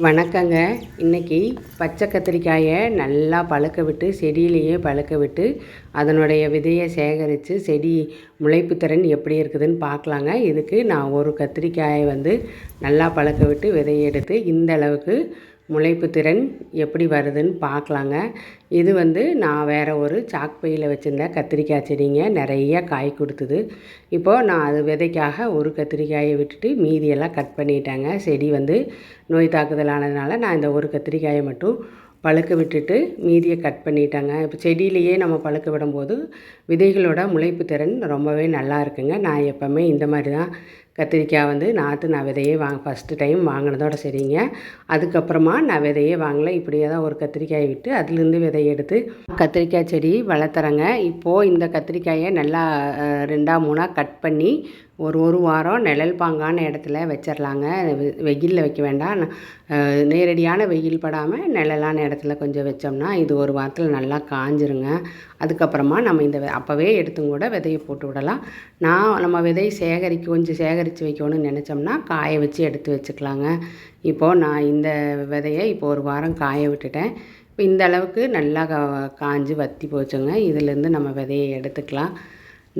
வணக்கங்க. இன்றைக்கி பச்சை கத்திரிக்காயை நல்லா பழுக்க விட்டு செடியிலேயே பழுக்க விட்டு அதனுடைய விதையை சேகரித்து செடி முளைப்பு திறன் எப்படி இருக்குதுன்னு பார்க்கலாங்க. இதுக்கு நான் ஒரு கத்திரிக்காயை நல்லா பழுக்க விட்டு விதையை எடுத்து இந்த அளவுக்கு முளைப்பு திறன் எப்படி வருதுன்னு பார்க்கலாங்க. இது நான் வேறு ஒரு சாக் பையில் வச்சுருந்தேன் கத்திரிக்காய் செடிங்க, நிறைய காய் கொடுத்துது. இப்போது நான் அது விதைக்காக ஒரு கத்திரிக்காயை விட்டுட்டு மீதியெல்லாம் கட் பண்ணிட்டேங்க. செடி நோய் தாக்குதல் ஆனதுனால நான் இந்த ஒரு கத்திரிக்காயை மட்டும் பழுக்க விட்டுட்டு மீதியை கட் பண்ணிட்டேங்க. இப்போ செடியிலேயே நம்ம பழுக்க விடும்போது விதைகளோட முளைப்பு திறன் ரொம்பவே நல்லா இருக்குங்க. நான் எப்போவுமே இந்த மாதிரி தான் கத்திரிக்காய் நாற்று நான் விதையே ஃபஸ்ட்டு டைம் வாங்கினதோட சரிங்க. அதுக்கப்புறமா நான் விதையே வாங்கலை. இப்படியே தான் ஒரு கத்திரிக்காயை விட்டு அதுலேருந்து விதையை எடுத்து கத்திரிக்காய் செடி வளர்த்துறேங்க. இப்போது இந்த கத்திரிக்காயை நல்லா 2-3 கட் பண்ணி ஒரு வாரம் நிழல் பாங்கான இடத்துல வச்சிடலாங்க. வெயிலில் வைக்க வேண்டாம், நேரடியான வெயில் படாமல் நிழலான இடத்துல கொஞ்சம் வச்சோம்னா இது ஒரு வாரத்தில் நல்லா காஞ்சிருங்க. அதுக்கப்புறமா நம்ம இந்த அப்போவே எடுத்தும் கூட விதையை போட்டு விடலாம். நம்ம விதையை கொஞ்சம் சேகரித்து வைக்கணும்னு நினச்சோம்னா காய வச்சு எடுத்து வச்சுக்கலாங்க. இப்போது நான் இந்த விதையை ஒரு வாரம் காய விட்டுட்டேன். இப்போ இந்த அளவுக்கு நல்லா காஞ்சு வற்றி போச்சுங்க. இதிலேருந்து நம்ம விதையை எடுத்துக்கலாம்.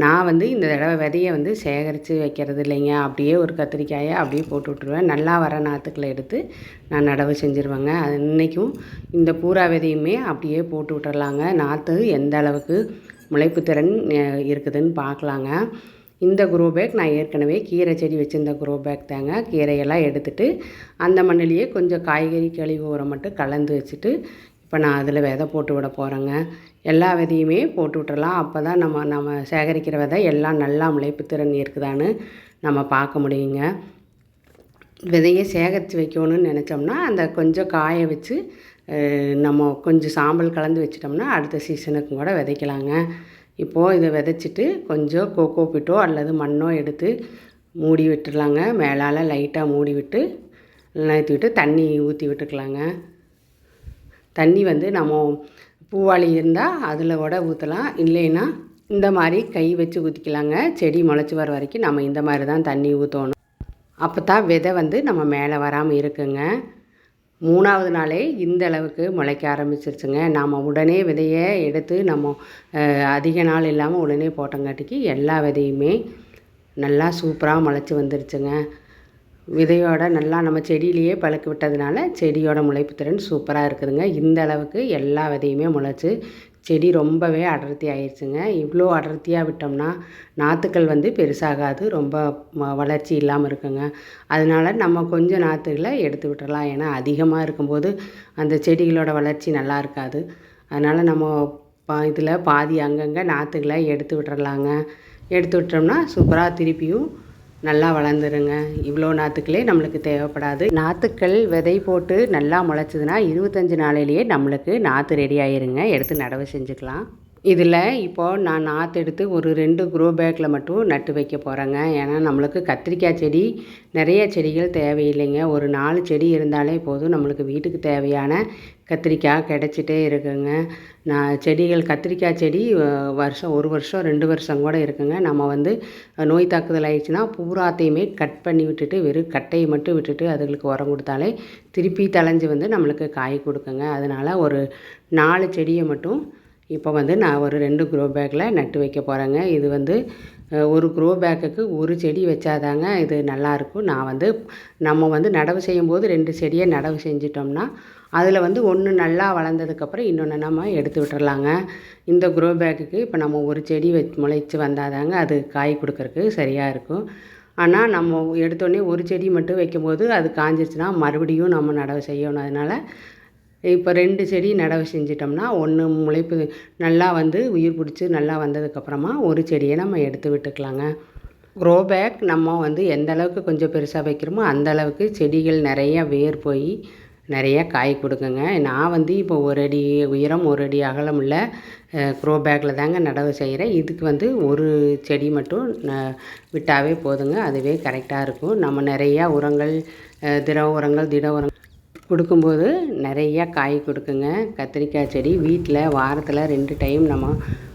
நான் இந்த தடவை விதையை சேகரித்து வைக்கிறது இல்லைங்க. அப்படியே ஒரு கத்திரிக்காயை அப்படியே போட்டு விட்ருவேன். நல்லா வர நாற்றுக்களை எடுத்து நான் நடவு செஞ்சுருவேங்க. அது இன்றைக்கும் இந்த பூரா விதையுமே அப்படியே போட்டு விட்டுறலாங்க. நாற்று எந்த அளவுக்கு முளைப்பு திறன் இருக்குதுன்னு பார்க்கலாங்க. இந்த க்ரோ பேக் நான் ஏற்கனவே கீரை செடி வச்சுருந்த க்ரோ பேக் தாங்க. கீரையெல்லாம் எடுத்துகிட்டு அந்த மண்ணிலேயே கொஞ்சம் காய்கறி கழிவு உரம் மட்டும் கலந்து வச்சுட்டு இப்போ நான் அதில் விதை போட்டு விட போகிறேங்க. எல்லா விதையுமே போட்டு விட்டுறலாம். அப்போ தான் நம்ம சேகரிக்கிற விதை எல்லாம் நல்லா முளைப்பு திறன் இருக்குதான்னு நம்ம பார்க்க முடியுங்க. விதையை சேகரித்து வைக்கணும்னு நினச்சோம்னா அந்த கொஞ்சம் காய வச்சு நம்ம கொஞ்சம் சாம்பல் கலந்து வச்சிட்டோம்னா அடுத்த சீசனுக்கும் கூட விதைக்கலாங்க. இப்போது இதை விதைச்சிட்டு கொஞ்சம் கோகோ பிட்டோ அல்லது மண்ணோ எடுத்து மூடி விட்டுடலாங்க. மேலால் லைட்டாக மூடி விட்டு நிறுத்தி விட்டு தண்ணி ஊற்றி விட்டுக்கலாங்க. தண்ணி நம்ம பூவாளி இருந்தால் அதில் கூட ஊற்றலாம், இல்லைன்னா இந்த மாதிரி கை வச்சு ஊற்றிக்கலாங்க. செடி முளைச்சி வர வரைக்கும் நம்ம இந்த மாதிரி தான் தண்ணி ஊற்றணும். அப்போ தான் விதை நம்ம மேலே வராமல் இருக்குங்க. 3ஆவது நாளே இந்த அளவுக்கு முளைக்க ஆரம்பிச்சிருச்சுங்க. நாம் உடனே விதையை எடுத்து நம்ம அதிக நாள் இல்லாமல் உடனே போட்டங்காட்டிக்கு எல்லா விதையுமே நல்லா சூப்பராக முளைச்சி வந்துருச்சுங்க. விதையோட நல்லா நம்ம செடியிலேயே பழுக்க விட்டதுனால செடியோட முளைப்பு திறன் சூப்பராக இருக்குதுங்க. இந்த அளவுக்கு எல்லா விதையுமே முளைச்சி செடி ரொம்பவே அடர்த்தி ஆயிடுச்சுங்க. இவ்வளோ அடர்த்தியாக விட்டோம்னா நாற்றுக்கள் பெருசாகாது, ரொம்ப வளர்ச்சி இல்லாமல் இருக்குங்க. அதனால் நம்ம கொஞ்சம் நாற்றுகளை எடுத்து விட்டுறலாம். ஏன்னா அதிகமாக இருக்கும்போது அந்த செடிகளோட வளர்ச்சி நல்லா இருக்காது. அதனால் நம்ம இதில் பாதி அங்கங்கே நாற்றுகளை எடுத்து விட்டுறலாங்க. எடுத்து விட்டோம்னா சூப்பராக திருப்பியும் நல்லா வளர்ந்துருங்க. இவ்வளோ நாற்றுக்களே நம்மளுக்கு தேவைப்படாது. நாற்றுக்கள் விதை போட்டு நல்லா முளைச்சதுன்னா 25 நாளையிலேயே நம்மளுக்கு நாற்று ரெடி ஆயிருங்க. எடுத்து நடவு செஞ்சுக்கலாம். இதில் இப்போது நான் நாற்று எடுத்து ஒரு 2 க்ரோ பேக்கில் மட்டும் நட்டு வைக்க போகிறேங்க. ஏன்னா நம்மளுக்கு கத்திரிக்காய் செடி நிறைய செடிகள் தேவையில்லைங்க. ஒரு 4 செடி இருந்தாலே போதும், நம்மளுக்கு வீட்டுக்கு தேவையான கத்திரிக்காய் கிடச்சிட்டே இருக்குங்க. கத்திரிக்காய் செடி வருஷம் 1 வருஷம் 2 வருஷம் கூட இருக்குங்க. நம்ம நோய் தாக்குதல் ஆயிடுச்சுன்னா பூராத்தையுமே கட் பண்ணி விட்டுட்டு வெறும் கட்டையை மட்டும் விட்டுட்டு அதுகளுக்கு உரம் கொடுத்தாலே திருப்பி தளைஞ்சு நம்மளுக்கு காய் கொடுக்குங்க. அதனால் ஒரு 4 செடியை மட்டும் இப்போ நான் ஒரு 2 க்ரோ பேக்கில் நட்டு வைக்க போகிறேங்க. இது ஒரு க்ரோ பேக்குக்கு ஒரு செடி வச்சாதாங்க இது நல்லாயிருக்கும். நான் நம்ம நடவு செய்யும்போது 2 செடியை நடவு செஞ்சிட்டோம்னா அதில் ஒன்று நல்லா வளர்ந்ததுக்கப்புறம் இன்னொன்று நம்ம எடுத்து விட்டுறலாங்க. இந்த க்ரோ பேக்குக்கு இப்போ நம்ம ஒரு செடி முளைச்சி வந்தாதாங்க அது காய் கொடுக்கறக்கு சரியாக இருக்கும். ஆனால் நம்ம எடுத்தோடனே ஒரு செடி மட்டும் வைக்கும்போது அது காஞ்சிருச்சுன்னா மறுபடியும் நம்ம நடவு செய்யணும். அதனால் இப்போ 2 செடி நடவு செஞ்சிட்டோம்னா ஒன்று முளைப்பு நல்லா உயிர் பிடிச்சி நல்லா வந்ததுக்கப்புறமா ஒரு செடியை நம்ம எடுத்து விட்டுக்கலாங்க. க்ரோ பேக் நம்ம எந்த அளவுக்கு கொஞ்சம் பெருசாக வைக்கிறோமோ அந்த அளவுக்கு செடிகள் நிறைய வேர் போய் நிறைய காய் கொடுக்குங்க. நான் இப்போ 1 அடி உயரம் 1 அடி அகலம் உள்ள க்ரோ பேக்கில் தாங்க நடவு செய்கிறேன். இதுக்கு ஒரு செடி மட்டும் விட்டாவே போதுங்க, அதுவே கரெக்டாக இருக்கும். நம்ம நிறையா உரங்கள், திட உரங்கள் கொடுக்கும்போது நிறையா காய் கொடுக்குங்க. கத்திரிக்காய் செடி வீட்டில் வாரத்தில் 2 டைம் நம்ம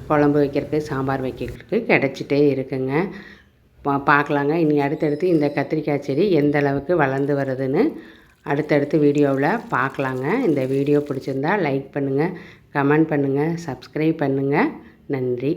குழம்பு வைக்கிறதுக்கு சாம்பார் வைக்கிறதுக்கு கிடச்சிட்டே இருக்குங்க. பார்க்கலாங்க. இனி அடுத்தடுத்து இந்த கத்திரிக்காய் செடி எந்த அளவுக்கு வளர்ந்து வருதுன்னு அடுத்தடுத்த வீடியோவில் பார்க்கலாங்க. இந்த வீடியோ பிடிச்சிருந்தா லைக் பண்ணுங்கள், கமெண்ட் பண்ணுங்கள், சப்ஸ்கிரைப் பண்ணுங்கள். நன்றி.